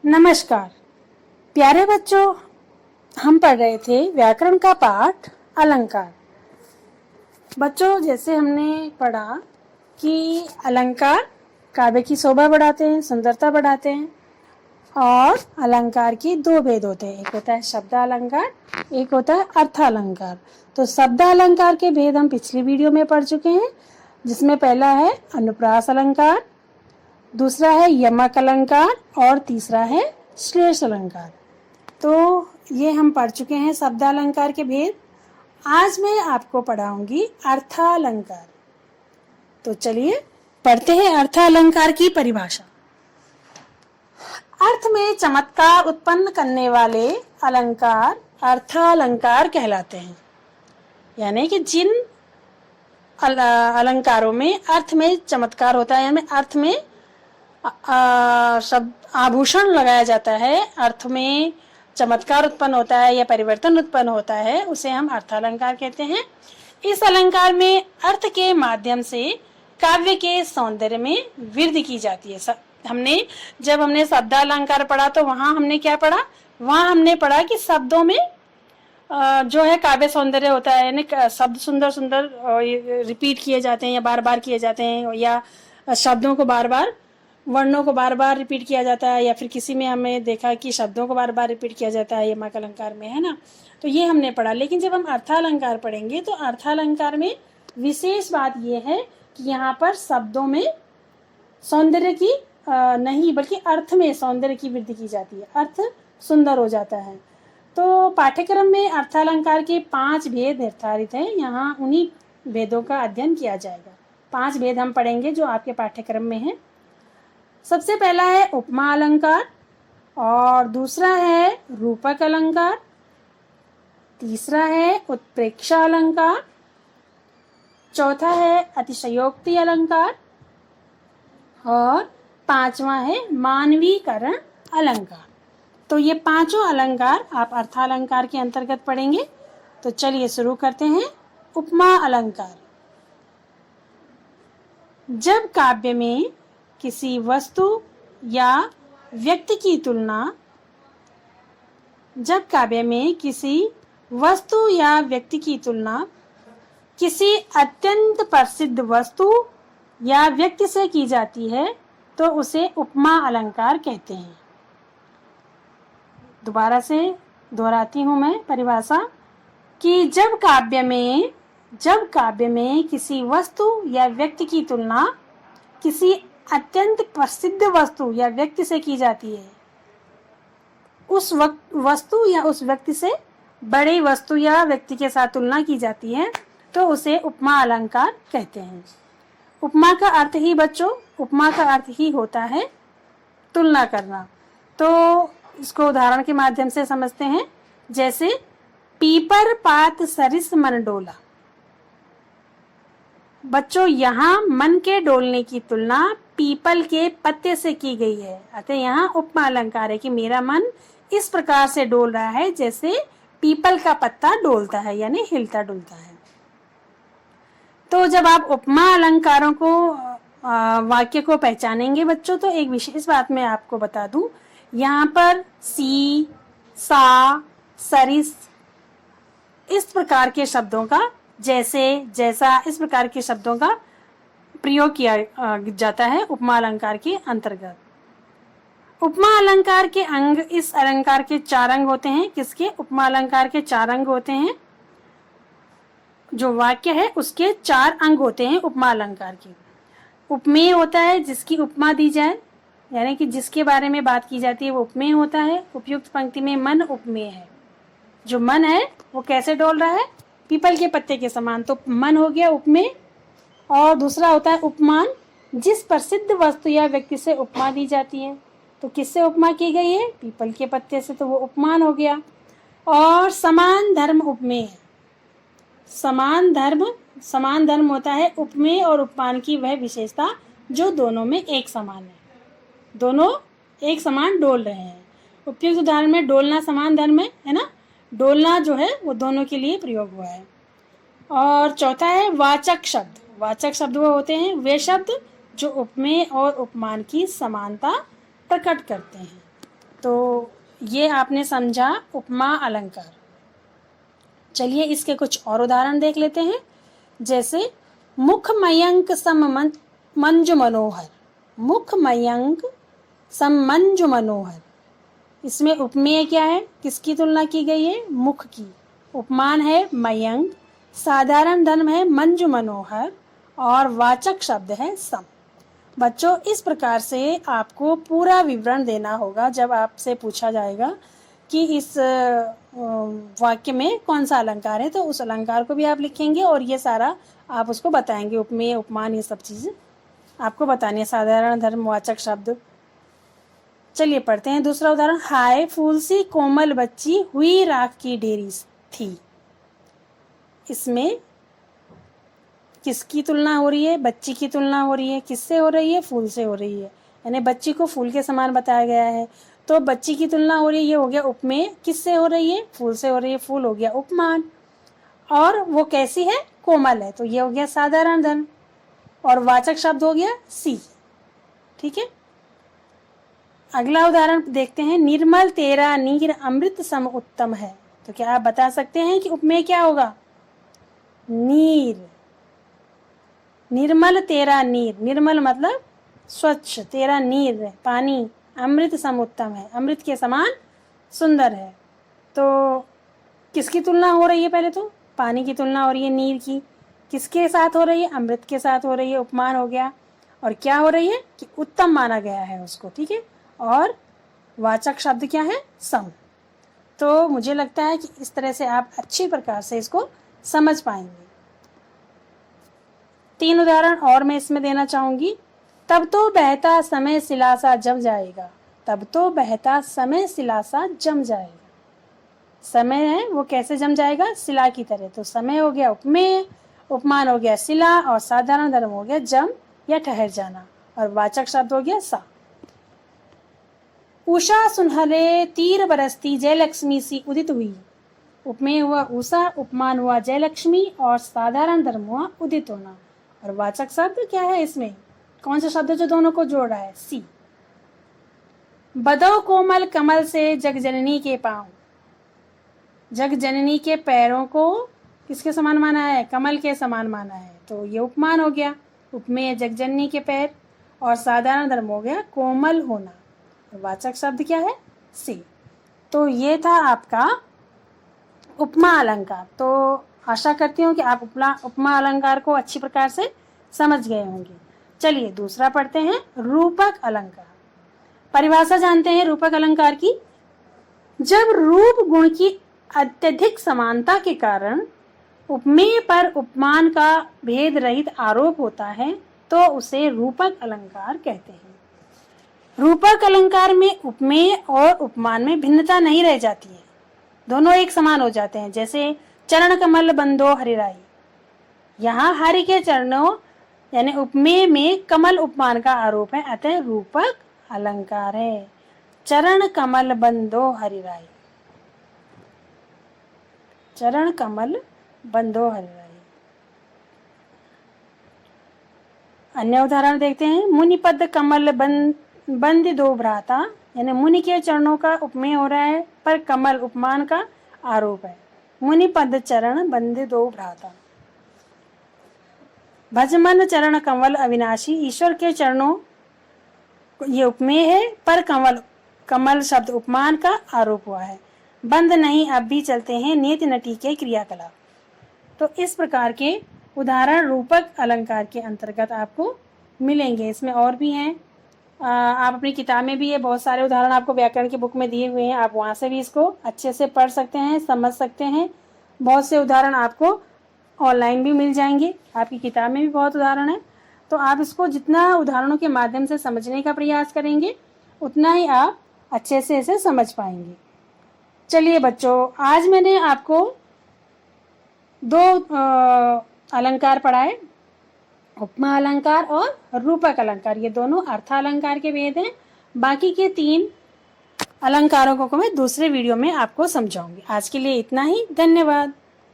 नमस्कार प्यारे बच्चों, हम पढ़ रहे थे व्याकरण का पाठ अलंकार। बच्चों, जैसे हमने पढ़ा कि अलंकार काव्य की शोभा बढ़ाते हैं, सुंदरता बढ़ाते हैं, और अलंकार की दो भेद होते हैं, एक होता है शब्द अलंकार, एक होता है अर्थ अलंकार। तो शब्द अलंकार के भेद हम पिछली वीडियो में पढ़ चुके हैं, जिसमें पहला है अनुप्रास अलंकार, दूसरा है यमक अलंकार और तीसरा है श्लेष अलंकार। तो ये हम पढ़ चुके हैं शब्द अलंकार के भेद। आज मैं आपको पढ़ाऊंगी अर्थालंकार। तो चलिए पढ़ते हैं अर्थालंकार की परिभाषा। अर्थ में चमत्कार उत्पन्न करने वाले अलंकार अर्थालंकार कहलाते हैं। यानी कि जिन अलंकारों में अर्थ में चमत्कार होता है, यानी अर्थ में शब्द आभूषण लगाया जाता है, अर्थ में चमत्कार उत्पन्न होता है या परिवर्तन उत्पन्न होता है, उसे हम अर्थालंकार कहते हैं। इस अलंकार में अर्थ के माध्यम से काव्य के सौंदर्य में वृद्धि की जाती है। जब हमने शब्दालंकार पढ़ा तो वहां हमने क्या पढ़ा? वहां हमने पढ़ा कि शब्दों में जो है काव्य सौंदर्य होता है, यानी शब्द सुंदर सुंदर रिपीट किए जाते हैं या बार बार किए जाते हैं, या शब्दों को बार बार, वर्णों को बार बार रिपीट किया जाता है, या फिर किसी में हमें देखा कि शब्दों को बार बार रिपीट किया जाता है यमक अलंकार में, है ना। तो ये हमने पढ़ा। लेकिन जब हम अर्थालंकार पढ़ेंगे तो अर्थालंकार में विशेष बात ये है कि यहाँ पर शब्दों में सौंदर्य की नहीं बल्कि अर्थ में सौंदर्य की वृद्धि की जाती है, अर्थ सुंदर हो जाता है। तो पाठ्यक्रम में अर्थालंकार के 5 भेद निर्धारित हैं। यहाँ उन्हीं भेदों का अध्ययन किया जाएगा। 5 भेद हम पढ़ेंगे जो आपके पाठ्यक्रम में है। सबसे पहला है उपमा अलंकार, और दूसरा है रूपक अलंकार, तीसरा है उत्प्रेक्षा अलंकार, चौथा है अतिशयोक्ति अलंकार, और 5वां है मानवीकरण अलंकार। तो ये 5 अलंकार आप अर्थालंकार के अंतर्गत पढ़ेंगे। तो चलिए शुरू करते हैं। उपमा अलंकार। जब काव्य में किसी वस्तु या व्यक्ति की तुलना किसी अत्यंत प्रसिद्ध वस्तु या व्यक्ति से की जाती है तो उसे उपमा अलंकार कहते हैं। दोबारा से दोहराती हूँ मैं परिभाषा कि जब काव्य में किसी वस्तु या व्यक्ति की तुलना किसी अत्यंत प्रसिद्ध वस्तु या व्यक्ति से की जाती है, उस वस्तु या उस व्यक्ति से बड़ी वस्तु या व्यक्ति के साथ तुलना की जाती है तो उसे उपमा अलंकार कहते हैं। उपमा का अर्थ ही होता है तुलना करना। तो इसको उदाहरण के माध्यम से समझते हैं। जैसे पीपर पात सरिस मन डोला। बच्चों, यहाँ मन के डोलने की तुलना पीपल के पत्ते से की गई है। अतः यहाँ उपमा अलंकार है कि मेरा मन इस प्रकार से डोल रहा है जैसे पीपल का पत्ता डोलता है, यानी हिलता डुलता है। तो जब आप उपमा अलंकारों को वाक्य को पहचानेंगे बच्चों, तो एक विशेष बात मैं आपको बता दूं। यहाँ पर सी, सा, सरिस इस प्रकार के शब्दों का, जैसे, जैसा, इस प्रकार के शब्दों का प्रयोग किया जाता है उपमा अलंकार के अंतर्गत। उपमा अलंकार के अंग, इस अलंकार के 4 अंग होते हैं। किसके? उपमा अलंकार के 4 अंग होते हैं। जो वाक्य है उसके 4 अंग होते हैं उपमा अलंकार के। उपमेय होता है जिसकी उपमा दी जाए, यानी कि जिसके बारे में बात की जाती है वो उपमेय होता है। उपयुक्त पंक्ति में मन उपमेय है। जो मन है वो कैसे डोल रहा है? पीपल के पत्ते के समान, तो मन हो गया उपमेय। और दूसरा होता है उपमान, जिस प्रसिद्ध वस्तु या व्यक्ति से उपमा दी जाती है। तो किससे उपमा की गई है? पीपल के पत्ते से, तो वो उपमान हो गया। और समान धर्म उपमेय है। समान धर्म होता है उपमेय और उपमान की वह विशेषता जो दोनों में एक समान है, दोनों एक समान डोल रहे हैं। उपयुक्त उदाहरण में डोलना समान धर्म है ना। डोलना जो है वो दोनों के लिए प्रयोग हुआ है। और चौथा है वाचक शब्द। वाचक शब्द वो होते हैं वे शब्द जो उपमेय और उपमान की समानता प्रकट करते हैं। तो ये आपने समझा उपमा अलंकार। चलिए इसके कुछ और उदाहरण देख लेते हैं। जैसे मुख मयंक सम मंजु मनोहर, मुख मयंक सम मंजु मनोहर। इसमें उपमेय क्या है, किसकी तुलना की गई है, मुख की। उपमान है मयंक, साधारण धर्म है मंजु मनोहर और वाचक शब्द है सम। बच्चों इस प्रकार से आपको पूरा विवरण देना होगा जब आपसे पूछा जाएगा कि इस वाक्य में कौन सा अलंकार है, तो उस अलंकार को भी आप लिखेंगे और ये सारा आप उसको बताएंगे। उपमेय, उपमान, ये सब चीज़ें आपको बतानी है, साधारण धर्म, वाचक शब्द। चलिए पढ़ते हैं दूसरा उदाहरण। हाय फूल सी कोमल बच्ची हुई राख की ढेरी थी। इसमें किसकी तुलना हो रही है, बच्ची की तुलना हो रही है। किससे हो रही है, फूल से हो रही है, यानी बच्ची को फूल के समान बताया गया है। तो बच्ची की तुलना हो रही है, ये हो गया उपमेय। किससे हो रही है, फूल से हो रही है, फूल हो गया उपमान। और वो कैसी है, कोमल है, तो ये हो गया साधारण धर्म और वाचक शब्द हो गया सी। ठीक है, अगला उदाहरण देखते हैं। निर्मल तेरा नीर अमृत सम उत्तम है। तो क्या आप बता सकते हैं कि उपमेय क्या होगा, नीर। निर्मल तेरा नीर, निर्मल मतलब स्वच्छ, तेरा नीर पानी, अमृत सम उत्तम है, अमृत के समान सुंदर है। तो किसकी तुलना हो रही है, पहले तो पानी की तुलना हो रही है नीर की। किसके साथ हो रही है, अमृत के साथ हो रही है, उपमान हो गया। और क्या हो रही है कि उत्तम माना गया है उसको। ठीक है, और वाचक शब्द क्या है, सम। तो मुझे लगता है कि इस तरह से आप अच्छी प्रकार से इसको समझ पाएंगे। 3 उदाहरण और मैं इसमें देना चाहूंगी। तब तो बहता समय सिलासा जम जाएगा, तब तो बहता समय सिलासा जम जाएगा। समय है वो कैसे जम जाएगा, सिला की तरह। तो समय हो गया उपमेय, उपमान हो गया सिला और साधारण धर्म हो गया जम या ठहर जाना और वाचक शब्द हो गया सा। उषा सुनहरे तीर बरसती जयलक्ष्मी सी उदित हुई। उपमेय हुआ उषा, उपमान हुआ जयलक्ष्मी और साधारण धर्म हुआ उदित होना। और वाचक शब्द क्या है, इसमें कौन सा शब्द जो दोनों को जोड़ रहा है, सी। बदो कोमल कमल से जग जननी के पांव। जग जननी के पैरों को किसके समान माना है, कमल के समान माना है। तो ये उपमान हो गया, उपमेय जग जननी के पैर और साधारण धर्म हो गया कोमल होना। वाचक शब्द क्या है, सी। तो ये था आपका उपमा अलंकार। तो आशा करती हूँ कि आप उपमा अलंकार को अच्छी प्रकार से समझ गए होंगे। चलिए दूसरा पढ़ते हैं, रूपक अलंकार। परिभाषा जानते हैं रूपक अलंकार की। जब रूप गुण की अत्यधिक समानता के कारण उपमेय पर उपमान का भेद रहित आरोप होता है तो उसे रूपक अलंकार कहते हैं। रूपक अलंकार में उपमेय और उपमान में भिन्नता नहीं रह जाती है, दोनों एक समान हो जाते हैं। जैसे चरण कमल बंदो हरिराई, यहाँ हरि के चरणों यानी उपमेय में कमल उपमान का आरोप है, अतः रूपक अलंकार है। चरण कमल बंदो हरिराई, चरण कमल बंदो हरिराई। अन्य उदाहरण देखते हैं। मुनिपद कमल बंद दो भ्राता, यानी मुनि के चरणों का उपमेय हो रहा है पर कमल उपमान का आरोप है। मुनिपद चरण बंद दो भ्राता। भजमन चरण कमल अविनाशी, ईश्वर के चरणों ये उपमेय है पर कमल शब्द उपमान का आरोप हुआ है। बंद नहीं अब भी चलते हैं नित्य नटी के क्रियाकलाप। तो इस प्रकार के उदाहरण रूपक अलंकार के अंतर्गत आपको मिलेंगे। इसमें और भी हैं, आप अपनी किताब में भी ये बहुत सारे उदाहरण आपको व्याकरण की बुक में दिए हुए हैं, आप वहाँ से भी इसको अच्छे से पढ़ सकते हैं, समझ सकते हैं। बहुत से उदाहरण आपको ऑनलाइन भी मिल जाएंगे, आपकी किताब में भी बहुत उदाहरण है। तो आप इसको जितना उदाहरणों के माध्यम से समझने का प्रयास करेंगे उतना ही आप अच्छे से इसे समझ पाएंगे। चलिए बच्चों, आज मैंने आपको 2 अलंकार पढ़ाए, उपमा अलंकार और रूपक अलंकार। ये दोनों अर्थालंकार के भेद हैं। बाकी के 3 अलंकारों को मैं दूसरे वीडियो में आपको समझाऊंगी। आज के लिए इतना ही, धन्यवाद।